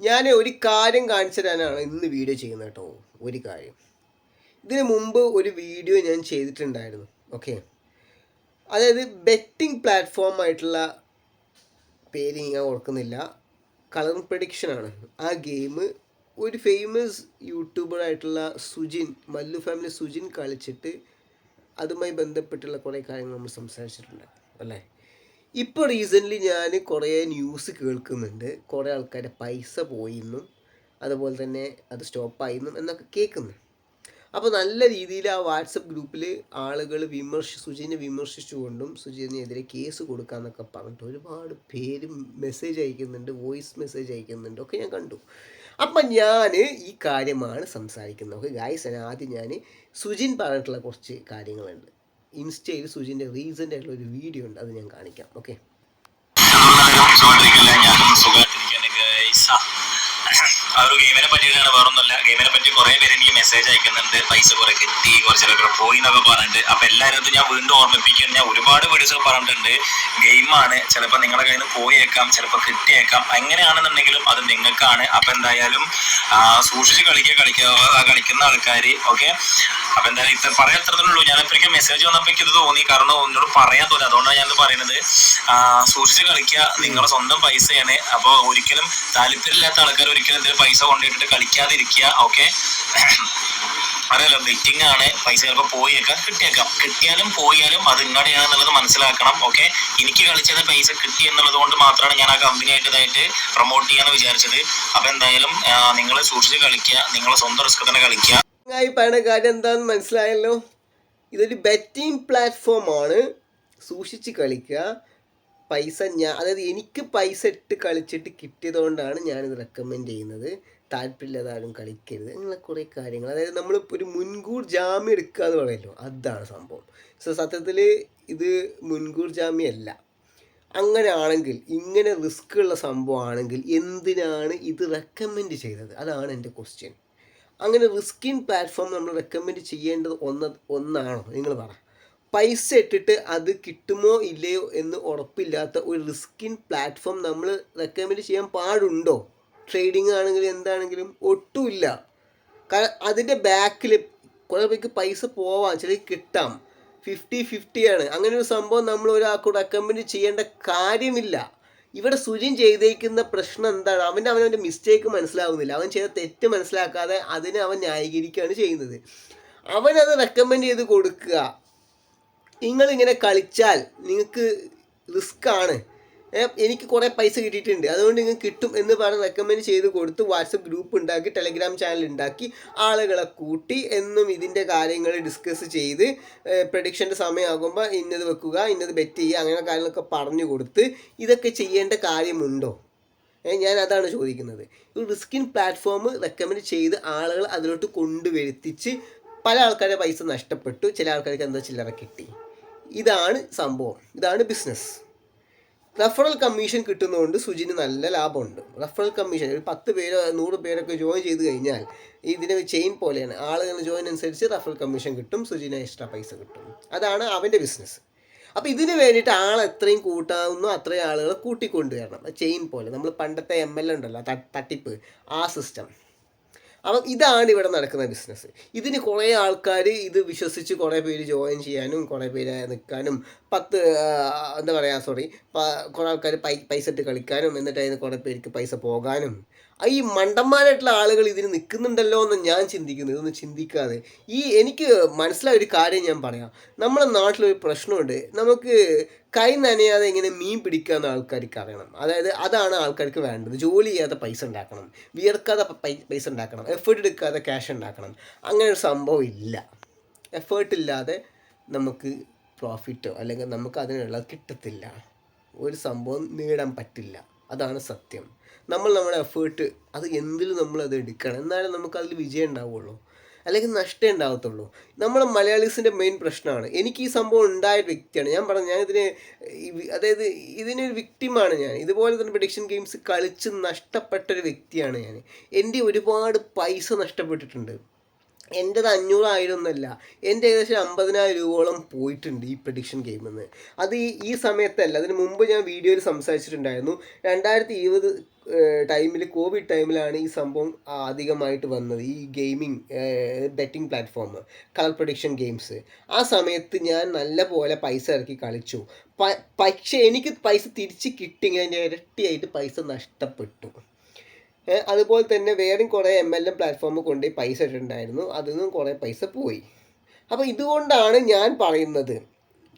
ഞാൻ ഒരു കാര്യം കാണിച്ചു തരാനാണ് ഇന്ന് വീഡിയോ ചെയ്യുന്നത് കേട്ടോ. ഒരു കാര്യം, ഇതിന് മുമ്പ് ഒരു വീഡിയോ ഞാൻ ചെയ്തിട്ടുണ്ടായിരുന്നു. ഓക്കെ, അതായത് ബെറ്റിംഗ് പ്ലാറ്റ്ഫോം ആയിട്ടുള്ള പേര് ഞാൻ ഓർക്കുന്നില്ല, കളർ പ്രഡിക്ഷനാണ്. ആ ഗെയിം ഒരു ഫേമസ് യൂട്യൂബറായിട്ടുള്ള സുജിൻ, മല്ലു ഫാമിലി സുജിൻ കളിച്ചിട്ട് അതുമായി ബന്ധപ്പെട്ടുള്ള കുറേ കാര്യങ്ങൾ നമ്മൾ സംസാരിച്ചിട്ടുണ്ട് അല്ലേ. ഇപ്പോൾ റീസെൻ്റ്ലി ഞാൻ കുറേ ന്യൂസ് കേൾക്കുന്നുണ്ട്, കുറേ ആൾക്കാരുടെ പൈസ പോയിന്നും അതുപോലെ തന്നെ അത് സ്റ്റോപ്പായിന്നും എന്നൊക്കെ കേൾക്കുന്നു. അപ്പോൾ നല്ല രീതിയിൽ ആ വാട്സപ്പ് ഗ്രൂപ്പിൽ ആളുകൾ സുജിനെ വിമർശിച്ചുകൊണ്ടും സുജിനെതിരെ കേസ് കൊടുക്കാമെന്നൊക്കെ പറഞ്ഞിട്ട് ഒരുപാട് പേര് മെസ്സേജ് അയക്കുന്നുണ്ട്, വോയിസ് മെസ്സേജ് അയക്കുന്നുണ്ട് ഒക്കെ ഞാൻ കണ്ടു. അപ്പം ഞാൻ ഈ കാര്യമാണ് സംസാരിക്കുന്നത്. ഓക്കെ ഗായ്സ്, ആദ്യം ഞാൻ സുജിൻ പറഞ്ഞിട്ടുള്ള കുറച്ച് കാര്യങ്ങളുണ്ട്. ഇൻസ്റ്റയിൽ സുജിൻ്റെ റീസെൻ്റ് ആയിട്ടുള്ള ഒരു വീഡിയോ ഉണ്ട്, അത് ഞാൻ കാണിക്കാം. ഓക്കെ, ആ ഒരു ഗെയിമിനെ പറ്റിയിട്ടാണ്, വേറൊന്നുമല്ല. ഗെയിമിനെ പറ്റി കുറെ പേര് എനിക്ക് മെസ്സേജ് അയക്കുന്നുണ്ട്, പൈസ കുറെ കിട്ടി, കുറച്ചൊക്കെ പോയി എന്നൊക്കെ പറഞ്ഞിട്ട്. അപ്പൊ എല്ലാവരും ഞാൻ വീണ്ടും ഓർമ്മിപ്പിക്കാൻ, ഞാൻ ഒരുപാട് വീഡിയോസ് പറഞ്ഞിട്ടുണ്ട്. ഗെയിമാണ്, ചിലപ്പോൾ നിങ്ങളുടെ കയ്യിൽ നിന്ന് പോയേക്കാം, ചിലപ്പോൾ കിട്ടിയേക്കാം. എങ്ങനെയാണെന്നുണ്ടെങ്കിലും അത് നിങ്ങൾക്കാണ്. അപ്പൊ എന്തായാലും സൂക്ഷിച്ച് കളിക്കുന്ന ആൾക്കാർ. ഓക്കെ, അപ്പൊ എന്തായാലും പറയാൻ എത്രത്തുള്ളൂ. ഞാൻ എപ്പോഴേക്കും മെസ്സേജ് വന്നപ്പോൾ ഇത് തോന്നി, കാരണം ഒന്നോട് പറയാൻ തോന്നി, അതുകൊണ്ടാണ് ഞാൻ പറയുന്നത്. സൂക്ഷിച്ച് കളിക്കുക, നിങ്ങളുടെ സ്വന്തം പൈസയാണ്. അപ്പോൾ ഒരിക്കലും താല്പര്യമില്ലാത്ത ആൾക്കാർ ഒരിക്കലും എന്തെങ്കിലും പൈസ കൊണ്ടിട്ടിട്ട് കളിക്കാതിരിക്കുക. ഓക്കെ, അറിയാലോ, ബെറ്റിംഗ് ആണ്. പൈസ ചിലപ്പോൾ പോയേക്കാം, കിട്ടിയേക്കാം. കിട്ടിയാലും പോയാലും അത് ഇങ്ങടെയാണെന്നുള്ളത് മനസ്സിലാക്കണം. ഓക്കെ, എനിക്ക് കളിച്ചത് പൈസ കിട്ടി എന്നുള്ളത് കൊണ്ട് മാത്രമാണ് ഞാൻ ആ കമ്പനിയായിട്ട് ഇതായിട്ട് പ്രൊമോട്ട് ചെയ്യാന്ന് വിചാരിച്ചത്. അപ്പൊ എന്തായാലും നിങ്ങൾ സൂക്ഷിച്ച് കളിക്കുക, നിങ്ങളെ സ്വന്തം റിസ്ക് തന്നെ കളിക്കുക. ഈ പറയുന്ന കാര്യം എന്താണെന്ന് മനസ്സിലായല്ലോ. ഇതൊരു ബെറ്റിംഗ് പ്ലാറ്റ്ഫോമാണ്, സൂക്ഷിച്ച് കളിക്കുക. അതായത് എനിക്ക് പൈസ ഇട്ട് കളിച്ചിട്ട് കിട്ടിയതുകൊണ്ടാണ് ഞാനിത് റെക്കമെൻഡ് ചെയ്യുന്നത്. താല്പര്യമില്ലാതെ ആരും കളിക്കരുത്. അങ്ങനെ കുറേ കാര്യങ്ങൾ, അതായത് നമ്മൾ ഒരു മുൻകൂർ ജാമ്യം എടുക്കുക എന്ന് പറയുമല്ലോ, അതാണ് സംഭവം. സത്യത്തിൽ ഇത് മുൻകൂർ ജാമ്യമല്ല. അങ്ങനെ ആണെങ്കിൽ, ഇങ്ങനെ റിസ്ക് ഉള്ള സംഭവമാണെങ്കിൽ എന്തിനാണ് ഇത് റെക്കമെൻഡ് ചെയ്തത്? അതാണ് എൻ്റെ ക്വസ്റ്റ്യൻ. അങ്ങനെ റിസ്കിൻ പ്ലാറ്റ്ഫോം നമ്മൾ റെക്കമെൻഡ് ചെയ്യേണ്ടത് ഒന്നാണോ? നിങ്ങൾ പറ. പൈസ ഇട്ടിട്ട് അത് കിട്ടുമോ ഇല്ലയോ എന്ന് ഉറപ്പില്ലാത്ത ഒരു റിസ്കിൻ പ്ലാറ്റ്ഫോം നമ്മൾ റെക്കമെൻഡ് ചെയ്യാൻ പാടുണ്ടോ? ട്രേഡിംഗ് ആണെങ്കിലും എന്താണെങ്കിലും ഒട്ടുമില്ല. കാരണം അതിൻ്റെ ബാക്കിൽ കുറേ പേർക്ക് പൈസ പോവാം, ചിലർക്ക് കിട്ടാം. 50-50 അങ്ങനെ ഒരു സംഭവം നമ്മൾ ഒരാൾക്ക് റെക്കമെൻഡ് ചെയ്യേണ്ട കാര്യമില്ല. ഇവിടെ സുജിൻ ചെയ്തേക്കുന്ന പ്രശ്നം എന്താണ്? അവൻ്റെ മിസ്റ്റേക്ക് മനസ്സിലാവുന്നില്ല. അവൻ ചെയ്ത തെറ്റ് മനസ്സിലാക്കാതെ അതിനെ അവൻ ന്യായീകരിക്കുകയാണ് ചെയ്യുന്നത്. അവനത് റെക്കമെൻഡ് ചെയ്ത് കൊടുക്കുക. നിങ്ങളിങ്ങനെ കളിച്ചാൽ നിങ്ങൾക്ക് റിസ്ക്കാണ്, എനിക്ക് കുറേ പൈസ കിട്ടിയിട്ടുണ്ട്, അതുകൊണ്ട് നിങ്ങൾക്ക് കിട്ടും എന്ന് പറഞ്ഞ് റെക്കമെൻഡ് ചെയ്ത് കൊടുത്ത് വാട്സപ്പ് ഗ്രൂപ്പ് ഉണ്ടാക്കി, ടെലഗ്രാം ചാനൽ ഉണ്ടാക്കി, ആളുകളെ കൂട്ടി എന്നും ഇതിൻ്റെ കാര്യങ്ങൾ ഡിസ്കസ് ചെയ്ത് പ്രഡിക്ഷൻ്റെ സമയമാകുമ്പോൾ ഇന്നത് വെക്കുക, ഇന്നത് ബെറ്റ് ചെയ്യുക, അങ്ങനെ കാര്യങ്ങളൊക്കെ പറഞ്ഞു കൊടുത്ത് ഇതൊക്കെ ചെയ്യേണ്ട കാര്യമുണ്ടോ? ഞാൻ അതാണ് ചോദിക്കുന്നത്. ഒരു റിസ്കിൻ പ്ലാറ്റ്ഫോം റെക്കമെൻഡ് ചെയ്ത് ആളുകൾ അതിലോട്ട് കൊണ്ടുവരുത്തിച്ച് പല ആൾക്കാരുടെ പൈസ നഷ്ടപ്പെട്ടു, ചില ആൾക്കാർക്ക് എന്താ ചില്ലറ കിട്ടി. ഇതാണ് സംഭവം, ഇതാണ് ബിസിനസ്. റെഫറൽ കമ്മീഷൻ കിട്ടുന്നതുകൊണ്ട് സുജിന് നല്ല ലാഭമുണ്ട്. റെഫറൽ കമ്മീഷൻ ഒരു 10 പേരോ 100 പേരൊക്കെ ജോയിൻ ചെയ്ത് കഴിഞ്ഞാൽ ഇതിന് ചെയിൻ പോലെയാണ്. ആളുകൾ ജോയിൻ അനുസരിച്ച് റെഫറൽ കമ്മീഷൻ കിട്ടും, സുജിന് എക്സ്ട്രാ പൈസ കിട്ടും. അതാണ് അവൻ്റെ ബിസിനസ്. അപ്പോൾ ഇതിന് വേണ്ടിയിട്ട് എത്രയും കൂട്ടാവുന്നോ അത്രയും ആളുകളെ കൂട്ടിക്കൊണ്ടുവരണം. ചെയിൻ പോലെ, നമ്മൾ പണ്ടത്തെ ML ഉണ്ടല്ലോ, തട്ടിപ്പ്, ആ സിസ്റ്റം. അപ്പം ഇതാണ് ഇവിടെ നടക്കുന്ന ബിസിനസ്. ഇതിന് കുറേ ആൾക്കാർ ഇത് വിശ്വസിച്ച് കുറേ പേര് ജോയിൻ ചെയ്യാനും കുറേ പേര് നിൽക്കാനും കുറേ ആൾക്കാർ പൈസ ഇട്ട് കളിക്കാനും എന്നിട്ട് അതിന് കുറേ പേർക്ക് പൈസ പോകാനും ഈ മണ്ടന്മാരായിട്ടുള്ള ആളുകൾ ഇതിന് നിൽക്കുന്നുണ്ടല്ലോ എന്ന് ഞാൻ ചിന്തിക്കുന്നു. ഇതൊന്നും ചിന്തിക്കാതെ എനിക്ക് മനസ്സിലായ ഒരു കാര്യം ഞാൻ പറയാം. നമ്മുടെ നാട്ടിലൊരു പ്രശ്നമുണ്ട്. നമുക്ക് കൈ നനയാതെ ഇങ്ങനെ മീൻ പിടിക്കാമെന്ന് ആൾക്കാർക്ക് അറിയണം. അതായത് അതാണ് ആൾക്കാർക്ക് വേണ്ടത്. ജോലി ചെയ്യാതെ പൈസ ഉണ്ടാക്കണം, വിയർക്കാതെ പൈസ ഉണ്ടാക്കണം, എഫേർട്ട് എടുക്കാതെ ക്യാഷ് ഉണ്ടാക്കണം. അങ്ങനെ ഒരു സംഭവം ഇല്ല. എഫേർട്ട് ഇല്ലാതെ നമുക്ക് പ്രോഫിറ്റോ അല്ലെങ്കിൽ നമുക്ക് അതിനുള്ള കിട്ടത്തില്ല. ഒരു സംഭവം നേടാൻ പറ്റില്ല. അതാണ് സത്യം. നമ്മുടെ എഫേർട്ട് അത് എന്തിലും നമ്മളത് എടുക്കണം, എന്നാലും നമുക്കതിൽ വിജയം ഉണ്ടാവുള്ളൂ, അല്ലെങ്കിൽ നഷ്ടമേ ഉണ്ടാകത്തുള്ളൂ. നമ്മുടെ മലയാളീസിൻ്റെ മെയിൻ പ്രശ്നമാണ്. എനിക്ക് ഈ സംഭവം ഉണ്ടായൊരു വ്യക്തിയാണ് ഞാൻ പറഞ്ഞത്. അതായത് ഇതിനൊരു വിക്ടിമാണ് ഞാൻ. ഇതുപോലെ തന്നെ പ്രഡിക്ഷൻ ഗെയിംസ് കളിച്ച് നഷ്ടപ്പെട്ടൊരു വ്യക്തിയാണ് ഞാൻ. എൻ്റെ ഒരുപാട് പൈസ നഷ്ടപ്പെട്ടിട്ടുണ്ട്. എൻ്റെത് 500,000 ഒന്നല്ല, എൻ്റെ ഏകദേശം 50,000 രൂപയോളം പോയിട്ടുണ്ട് ഈ പ്രഡിക്ഷൻ ഗെയിമിൽ നിന്ന്. അത് ഈ സമയത്തല്ല, അതിന് മുമ്പ് ഞാൻ വീഡിയോയിൽ സംസാരിച്ചിട്ടുണ്ടായിരുന്നു. 2020 ടൈമിൽ, കോവിഡ് ടൈമിലാണ് ഈ സംഭവം അധികമായിട്ട് വന്നത്, ഈ gaming betting platform, colour prediction games. ആ സമയത്ത് ഞാൻ നല്ല പോലെ പൈസ ഇറക്കി കളിച്ചു. പക്ഷേ എനിക്ക് പൈസ തിരിച്ച് കിട്ടിയെങ്കിൽ അതിൻ്റെ ഇരട്ടിയായിട്ട് പൈസ നഷ്ടപ്പെട്ടു. അതുപോലെ തന്നെ വേറെയും കുറേ MLM പ്ലാറ്റ്ഫോം കൊണ്ടുപോയി പൈസ ഇട്ടിട്ടുണ്ടായിരുന്നു, അതിൽ നിന്നും കുറേ പൈസ പോയി. അപ്പോൾ ഇതുകൊണ്ടാണ് ഞാൻ പറയുന്നത്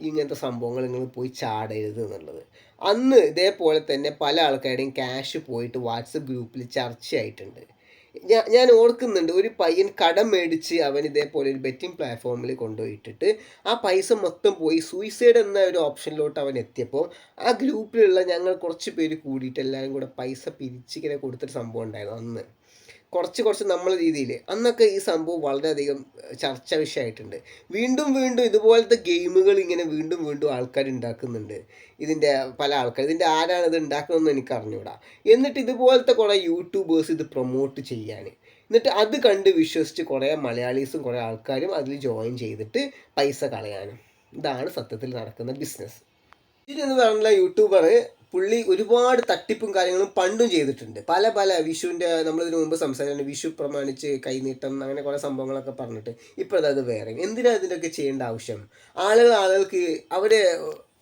ഇങ്ങനത്തെ സംഭവങ്ങൾ നിങ്ങൾ പോയി ചാടരുത് എന്നുള്ളത്. അന്ന് ഇതേപോലെ തന്നെ പല ആൾക്കാരുടെയും ക്യാഷ് പോയിട്ട് വാട്സപ്പ് ഗ്രൂപ്പിൽ ചർച്ചയായിട്ടുണ്ട്. ഞാൻ ഓർക്കുന്നുണ്ട്, ഒരു പയ്യൻ കടം മേടിച്ച് അവൻ ഇതേപോലെ ഒരു ബെറ്റിംഗ് പ്ലാറ്റ്ഫോമിൽ കൊണ്ടുപോയിട്ടിട്ട് ആ പൈസ മൊത്തം പോയി. സൂയിസൈഡ് എന്ന ഒരു ഓപ്ഷനിലോട്ട് അവൻ എത്തിയപ്പോൾ ആ ഗ്രൂപ്പിലുള്ള ഞങ്ങൾ കുറച്ച് പേര് കൂടിയിട്ട് എല്ലാവരും കൂടെ പൈസ പിരിച്ചിങ്ങനെ കൊടുത്തൊരു സംഭവം ഉണ്ടായിരുന്നു അന്ന്. കുറച്ച് നമ്മളെ രീതിയിൽ അന്നൊക്കെ ഈ സംഭവം വളരെയധികം ചർച്ചാ വിഷയമായിട്ടുണ്ട്. വീണ്ടും ഇതുപോലത്തെ ഗെയിമുകൾ ഇങ്ങനെ വീണ്ടും ആൾക്കാർ ഉണ്ടാക്കുന്നുണ്ട്. ഇതിൻ്റെ പല ആൾക്കാർ, ഇതിൻ്റെ ആരാണ് ഇത് ഉണ്ടാക്കുന്നതെന്ന് എനിക്ക് അറിഞ്ഞൂടാ. എന്നിട്ട് ഇതുപോലത്തെ കുറേ യൂട്യൂബേഴ്സ് ഇത് പ്രൊമോട്ട് ചെയ്യാൻ, എന്നിട്ട് അത് കണ്ട് വിശ്വസിച്ച് കുറേ മലയാളീസും കുറേ ആൾക്കാരും അതിൽ ജോയിൻ ചെയ്തിട്ട് പൈസ കളയാനും. ഇതാണ് സത്യത്തിൽ നടക്കുന്ന ബിസിനസ്. എന്ന് പറഞ്ഞ യൂട്യൂബർ പുള്ളി ഒരുപാട് തട്ടിപ്പും കാര്യങ്ങളും പണ്ടും ചെയ്തിട്ടുണ്ട്. പല വിഷുവിൻ്റെ, നമ്മളിതിനു മുമ്പ് സംസാരിച്ചിട്ടുണ്ട്, വിഷു പ്രമാണിച്ച് കൈനീട്ടം അങ്ങനെ കുറേ സംഭവങ്ങളൊക്കെ പറഞ്ഞിട്ട്. ഇപ്പോൾ അത് വേറെ. എന്തിനാണ് ഇതിൻ്റെയൊക്കെ ചെയ്യേണ്ട ആവശ്യം? ആളുകൾക്ക് അവരെ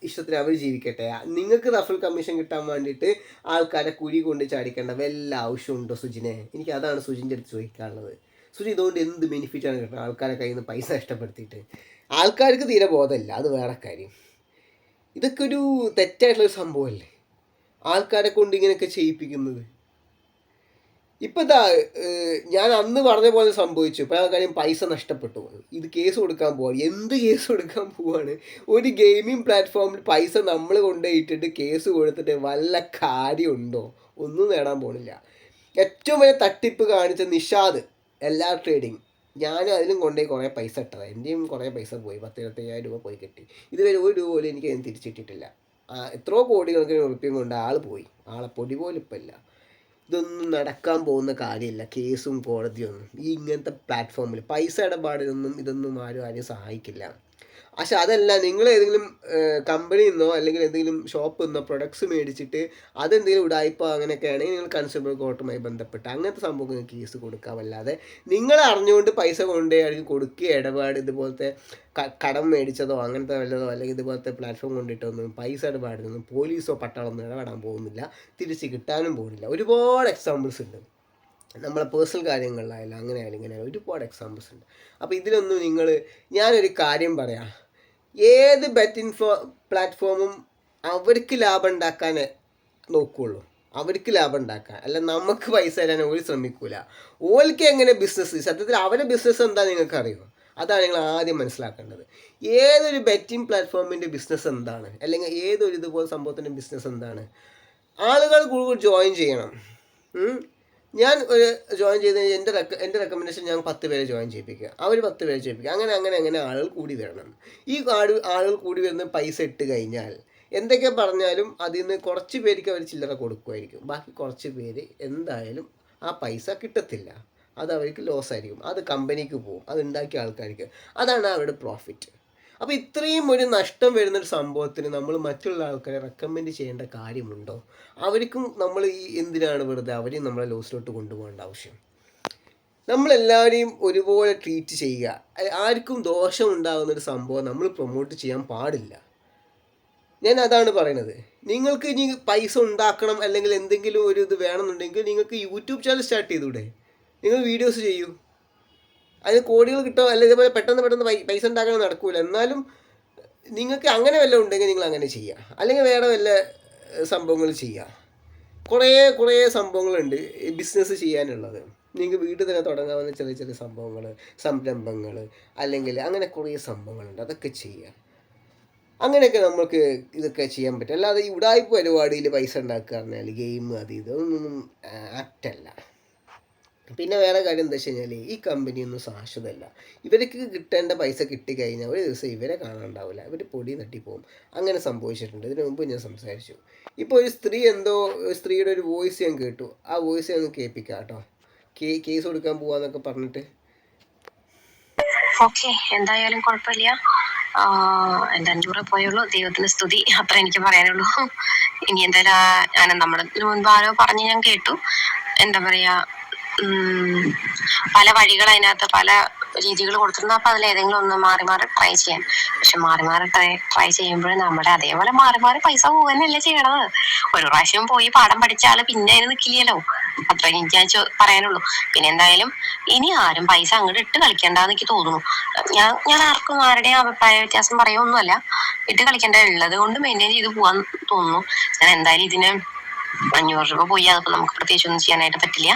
ഇഷ്ടത്തിന് അവർ ജീവിക്കട്ടെ. നിങ്ങൾക്ക് റഫൽ കമ്മീഷൻ കിട്ടാൻ വേണ്ടിയിട്ട് ആൾക്കാരെ കുഴി കൊണ്ട് ചാടിക്കേണ്ട വല്ല ആവശ്യമുണ്ടോ സുജിനെ? എനിക്ക് അതാണ് സുജിൻ്റെ അടുത്ത് ചോദിക്കാനുള്ളത്. സുജി ഇതുകൊണ്ട് എന്ത് ബെനിഫിറ്റാണ് കിട്ടുന്നത് ആൾക്കാരെ കയ്യിൽ നിന്ന് പൈസ നഷ്ടപ്പെടുത്തിയിട്ട്? ആൾക്കാർക്ക് തീരെ ബോധമില്ല, അത് വേറെ കാര്യം. ഇതൊക്കെ ഒരു തെറ്റായിട്ടുള്ളൊരു സംഭവമല്ലേ ആൾക്കാരെ കൊണ്ട് ഇങ്ങനെയൊക്കെ ചെയ്യിപ്പിക്കുന്നത്? ഇപ്പം ഞാൻ അന്ന് പറഞ്ഞ പോലെ സംഭവിച്ചു. ഇപ്പോൾ ആ കാര്യം പൈസ നഷ്ടപ്പെട്ടു. ഇത് കേസ് കൊടുക്കാൻ പോവാണ്. എന്ത് കേസ് കൊടുക്കാൻ പോവാണ്? ഒരു ഗെയിമിംഗ് പ്ലാറ്റ്ഫോമിൽ പൈസ നമ്മൾ കൊണ്ടുപോയിട്ടിട്ട് കേസ് കൊടുത്തിട്ട് വല്ല കാര്യമുണ്ടോ? ഒന്നും നേടാൻ പോണില്ല. ഏറ്റവും വലിയ തട്ടിപ്പ് കാണിച്ച നിഷാദ് എല്ലാ ട്രേഡിങ്, ഞാനും അതിലും കൊണ്ടുപോയി കുറേ പൈസ ഇട്ടതാണ്. എൻ്റെയും കുറേ പൈസ പോയി, 10,000-25,000 രൂപ പോയി കിട്ടി. ഇതുവരെ ഒരു രൂപ പോലും എനിക്ക് അതിന് തിരിച്ചിട്ടിട്ടില്ല. എത്രയോ കോടികണക്കിന് ഉറുപ്പിയും കൊണ്ട് ആൾ പോയി. ആളെ പൊടി പോലും ഇപ്പം ഇല്ല. ഇതൊന്നും നടക്കാൻ പോകുന്ന കാര്യമില്ല, കേസും കോടതിയൊന്നും. ഈ ഇങ്ങനത്തെ പ്ലാറ്റ്ഫോമിൽ പൈസ ഇടപാടിലൊന്നും ഇതൊന്നും ആരും സഹായിക്കില്ല. പക്ഷെ അതല്ല, നിങ്ങൾ ഏതെങ്കിലും കമ്പനിയിൽ നിന്നോ അല്ലെങ്കിൽ എന്തെങ്കിലും ഷോപ്പിൽ നിന്നോ പ്രൊഡക്ട്സ് മേടിച്ചിട്ട് അതെന്തെങ്കിലും ഉടായ്പ അങ്ങനെയൊക്കെ ആണെങ്കിൽ നിങ്ങൾ കൺസ്യൂമർ കോർട്ടുമായി ബന്ധപ്പെട്ട് അങ്ങനത്തെ സംഭവം കേസ് കൊടുക്കാമല്ലാതെ നിങ്ങൾ അറിഞ്ഞുകൊണ്ട് പൈസ കൊണ്ടുപോയി കൊടുക്കുക, ഇടപാട് ഇതുപോലത്തെ കടം മേടിച്ചതോ അങ്ങനത്തെ വല്ലതോ അല്ലെങ്കിൽ ഇതുപോലത്തെ പ്ലാറ്റ്ഫോം കൊണ്ടിട്ടൊന്നും പൈസ ഇടപാടിനൊന്നും പോലീസോ പട്ടാളമൊന്നും ഇടപെടാൻ പോകുന്നില്ല, തിരിച്ച് കിട്ടാനും പോകുന്നില്ല. ഒരുപാട് എക്സാമ്പിൾസ് ഉണ്ട്. നമ്മളെ പേഴ്സണൽ കാര്യങ്ങളിലായാലും അങ്ങനെ ആയാലും ഇങ്ങനെ ഒരുപാട് എക്സാമ്പിൾസ് ഉണ്ട്. അപ്പോൾ ഇതിലൊന്നും ഞാനൊരു കാര്യം പറയാം, ഏത് ബെറ്റിംഗ് പ്ലാറ്റ്ഫോമും അവർക്ക് ലാഭം ഉണ്ടാക്കാൻ നോക്കുകയുള്ളൂ, അവർക്ക് ലാഭം ഉണ്ടാക്കാൻ, അല്ല നമുക്ക് പൈസ തരാൻ ഓര് ശ്രമിക്കൂല. ഓൽക്ക് എങ്ങനെ ബിസിനസ്, സത്യത്തിൽ അവരുടെ ബിസിനസ് എന്താ നിങ്ങൾക്ക് അറിയുമോ? അതാണ് നിങ്ങൾ ആദ്യം മനസ്സിലാക്കേണ്ടത്. ഏതൊരു ബെറ്റിംഗ് പ്ലാറ്റ്ഫോമിൻ്റെ ബിസിനസ് എന്താണ്, അല്ലെങ്കിൽ ഏതൊരു ഇതുപോലെ സംഭവത്തിൻ്റെ ബിസിനസ് എന്താണ്? ആളുകൾ കൂടുതൽ ജോയിൻ ചെയ്യണം. ഞാൻ ജോയിൻ ചെയ്ത് എൻ്റെ റെക്കമെൻഡേഷൻ ഞാൻ 10 പേരെ ജോയിൻ ചെയ്യിപ്പിക്കുക, അവർ 10 പേരെ ചെയ്യിപ്പിക്കുക, അങ്ങനെ ആളുകൾ കൂടി വരണം. ഈ ആളുകൾ കൂടി വരുന്ന പൈസ ഇട്ട് കഴിഞ്ഞാൽ എന്തൊക്കെ പറഞ്ഞാലും അതിൽ നിന്ന് കുറച്ച് പേർക്ക് അവർ ചില്ലറ കൊടുക്കുമായിരിക്കും. ബാക്കി കുറച്ച് പേര് എന്തായാലും ആ പൈസ കിട്ടത്തില്ല, അത് അവർക്ക് ലോസ് ആയിരിക്കും. അത് കമ്പനിക്ക് പോകും, അത് ഉണ്ടാക്കിയ ആൾക്കാർക്ക്. അതാണ് അവരുടെ പ്രോഫിറ്റ്. അപ്പോൾ ഇത്രയും ഒരു നഷ്ടം വരുന്നൊരു സംഭവത്തിന് നമ്മൾ മറ്റുള്ള ആൾക്കാരെ റെക്കമെൻഡ് ചെയ്യേണ്ട കാര്യമുണ്ടോ? അവർക്കും നമ്മൾ എന്തിനാണ് വെറുതെ അവരെയും നമ്മളെ ലോസിലോട്ട് കൊണ്ടുപോകേണ്ട ആവശ്യം? നമ്മളെല്ലാവരെയും ഒരുപോലെ ട്രീറ്റ് ചെയ്യുക. ആർക്കും ദോഷം ഉണ്ടാകുന്നൊരു സംഭവം നമ്മൾ പ്രൊമോട്ട് ചെയ്യാൻ പാടില്ല. ഞാൻ അതാണ് പറയുന്നത്. നിങ്ങൾക്ക് ഇനി പൈസ ഉണ്ടാക്കണം അല്ലെങ്കിൽ എന്തെങ്കിലും ഒരു ഇത് വേണമെന്നുണ്ടെങ്കിൽ നിങ്ങൾക്ക് യൂട്യൂബ് ചാനൽ സ്റ്റാർട്ട് ചെയ്തൂടെ? നിങ്ങൾ വീഡിയോസ് ചെയ്യൂ, അതിന് കോടികൾ കിട്ടുമോ? അല്ലെങ്കിൽ ഇതേപോലെ പെട്ടെന്ന് പൈസ ഉണ്ടാക്കാൻ നടക്കൂല. എന്നാലും നിങ്ങൾക്ക് അങ്ങനെ വല്ലതും ഉണ്ടെങ്കിൽ നിങ്ങൾ അങ്ങനെ ചെയ്യുക, അല്ലെങ്കിൽ വേറെ വല്ല സംഭവങ്ങൾ ചെയ്യുക. കുറേ സംഭവങ്ങളുണ്ട് ബിസിനസ് ചെയ്യാനുള്ളത്. നിങ്ങൾക്ക് വീട്ടിൽ തന്നെ തുടങ്ങാവുന്ന ചെറിയ സംഭവങ്ങൾ, സംരംഭങ്ങൾ, അല്ലെങ്കിൽ അങ്ങനെ കുറേ സംഭവങ്ങളുണ്ട്. അതൊക്കെ ചെയ്യുക. അങ്ങനെയൊക്കെ നമുക്ക് ഇതൊക്കെ ചെയ്യാൻ പറ്റും. അല്ലാതെ ഈ ഉടായ്പ പരിപാടിയിൽ പൈസ ഉണ്ടാക്കുക പറഞ്ഞാൽ ഗെയിം ഇതൊന്നും ആപ്റ്റല്ല. പിന്നെ വേറെ കാര്യം എന്താ വെച്ച് കഴിഞ്ഞാൽ ഈ കമ്പനിയൊന്നും ശാശ്വതമല്ല. ഇവർക്ക് കിട്ടേണ്ട പൈസ കിട്ടിക്കഴിഞ്ഞാൽ ഒരു ദിവസം ഇവരെ കാണാനുണ്ടാവില്ല, ഇവർ പൊടി തട്ടിപ്പോവും. അങ്ങനെ സംഭവിച്ചിട്ടുണ്ട്. ഇതിനു മുമ്പ് ഞാൻ സംസാരിച്ചു. ഇപ്പോൾ ഒരു സ്ത്രീയുടെ ഒരു വോയിസ് ഞാൻ കേട്ടു. ആ വോയിസ് ഞാൻ കേൾപ്പിക്കാം കേട്ടോ. കേസ് കൊടുക്കാൻ പോവാന്നൊക്കെ പറഞ്ഞിട്ട്. ഓക്കെ, എന്തായാലും കുഴപ്പമില്ല. എൻ്റെ 500 പോയുള്ളൂ. ദൈവത്തിന് സ്തുതി, അത്ര എനിക്ക് പറയാനുള്ളൂ. ഇനി എന്തായാലും നമ്മുടെ മുൻപ് ആരോ പറഞ്ഞ് ഞാൻ കേട്ടു, എന്താ പറയാ, പല വഴികൾ അതിനകത്ത് പല രീതികൾ കൊടുത്തിരുന്നു. അപ്പൊ അതിൽ ഏതെങ്കിലും ഒന്ന് മാറി മാറി ട്രൈ ചെയ്യാൻ. പക്ഷെ മാറി മാറി ട്രൈ ചെയ്യുമ്പോൾ നമ്മുടെ അതേപോലെ മാറി മാറി പൈസ പോകുന്നല്ലേ ചെയ്യണത്. ഒരു പ്രാവശ്യം പോയി പാഠം പഠിച്ചാൽ പിന്നെ അതിന് നിൽക്കില്ലല്ലോ. അത്ര എനിക്ക് ഞാൻ പറയാനുള്ളൂ. പിന്നെ എന്തായാലും ഇനി ആരും പൈസ അങ്ങോട്ട് ഇട്ട് കളിക്കണ്ടെന്ന് എനിക്ക് തോന്നുന്നു. ഞാൻ ആർക്കും ആരുടെയും അഭിപ്രായ വ്യത്യാസം പറയൊന്നുമല്ല. ഇട്ട് കളിക്കേണ്ട, ഉള്ളത് കൊണ്ട് മെയിൻറ്റെയിൻ ചെയ്ത് പോവാൻ തോന്നുന്നു. ഞാൻ എന്തായാലും ഇതിന് 500 രൂപ പോയി, അതിപ്പോ നമുക്ക് പ്രത്യേകിച്ച് ഒന്നും ചെയ്യാനായിട്ട് പറ്റില്ല.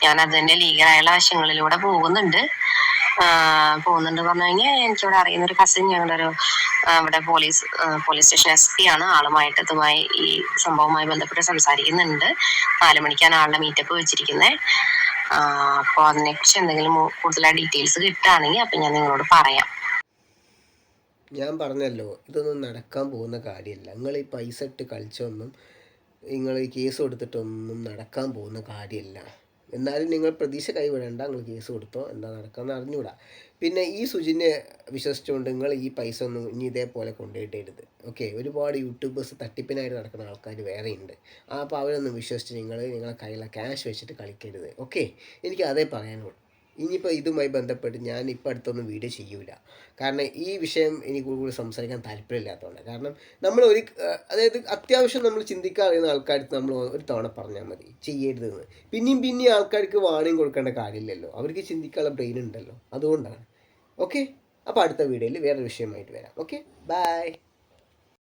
ഞാൻ അതിന്റെ ലീഗലായുള്ള വശങ്ങളിലൂടെ പോകുന്നുണ്ട് പറഞ്ഞു കഴിഞ്ഞാൽ എനിക്കിവിടെ അറിയുന്ന ഒരു കസിൻ, ഞങ്ങളുടെ ഒരു ഇവിടെ പോലീസ് സ്റ്റേഷൻ SP ആണ്. ആളുമായിട്ട് ഇതുമായി ഈ സംഭവവുമായി ബന്ധപ്പെട്ട് സംസാരിക്കുന്നുണ്ട്. 4 മണിക്കാണ് ആളുടെ മീറ്റപ്പ് വെച്ചിരിക്കുന്നത്. അപ്പോൾ അതിനെക്കുറിച്ച് എന്തെങ്കിലും കൂടുതലായി ഡീറ്റെയിൽസ് കിട്ടുകയാണെങ്കിൽ അപ്പം ഞാൻ നിങ്ങളോട് പറയാം. ഞാൻ പറഞ്ഞല്ലോ, ഇതൊന്നും നടക്കാൻ പോകുന്ന കാര്യമല്ല. നിങ്ങൾ ഈ പൈസ ഇട്ട് കളിച്ചൊന്നും, നിങ്ങൾ ഈ കേസ് കൊടുത്തിട്ടൊന്നും നടക്കാൻ പോകുന്ന കാര്യമല്ല. എന്നാലും നിങ്ങൾ പ്രതീക്ഷ കൈവിടേണ്ട. നിങ്ങൾ കേസ് കൊടുത്തോ, എന്താ നടക്കാമെന്ന് അറിഞ്ഞൂടാ. പിന്നെ ഈ സുജിനെ വിശ്വസിച്ചുകൊണ്ട് നിങ്ങൾ ഈ പൈസ ഒന്നും ഇനി ഇതേപോലെ കൊണ്ടുപോയിട്ടരുത്. ഓക്കെ, ഒരുപാട് യൂട്യൂബേഴ്സ് തട്ടിപ്പിനായിട്ട് നടക്കുന്ന ആൾക്കാർ വേറെ ഉണ്ട്. അപ്പോൾ അവരൊന്നും വിശ്വസിച്ച് നിങ്ങളെ കയ്യിലുള്ള ക്യാഷ് വെച്ചിട്ട് കളിക്കരുത്. ഓക്കെ, എനിക്ക് അതേ പറയാനുള്ളൂ. ഇനിയിപ്പോൾ ഇതുമായി ബന്ധപ്പെട്ട് ഞാൻ ഇപ്പോൾ അടുത്തൊന്നും വീഡിയോ ചെയ്യൂല. കാരണം ഈ വിഷയം എനിക്ക് കൂടുതൽ സംസാരിക്കാൻ താല്പര്യമില്ലാത്തതുകൊണ്ട്. കാരണം നമ്മൾ അതായത് അത്യാവശ്യം നമ്മൾ ചിന്തിക്കാൻ അറിയുന്ന ആൾക്കാർക്ക് നമ്മൾ ഒരു തവണ പറഞ്ഞാൽ മതി ചെയ്യരുതെന്ന്. പിന്നെയും ആൾക്കാർക്ക് വാണിംഗ് കൊടുക്കേണ്ട കാര്യമില്ലല്ലോ. അവർക്ക് ചിന്തിക്കാനുള്ള ബ്രെയിൻ ഉണ്ടല്ലോ, അതുകൊണ്ടാണ്. ഓക്കെ, അപ്പോൾ അടുത്ത വീഡിയോയിൽ വേറൊരു വിഷയമായിട്ട് വരാം. Okay, by.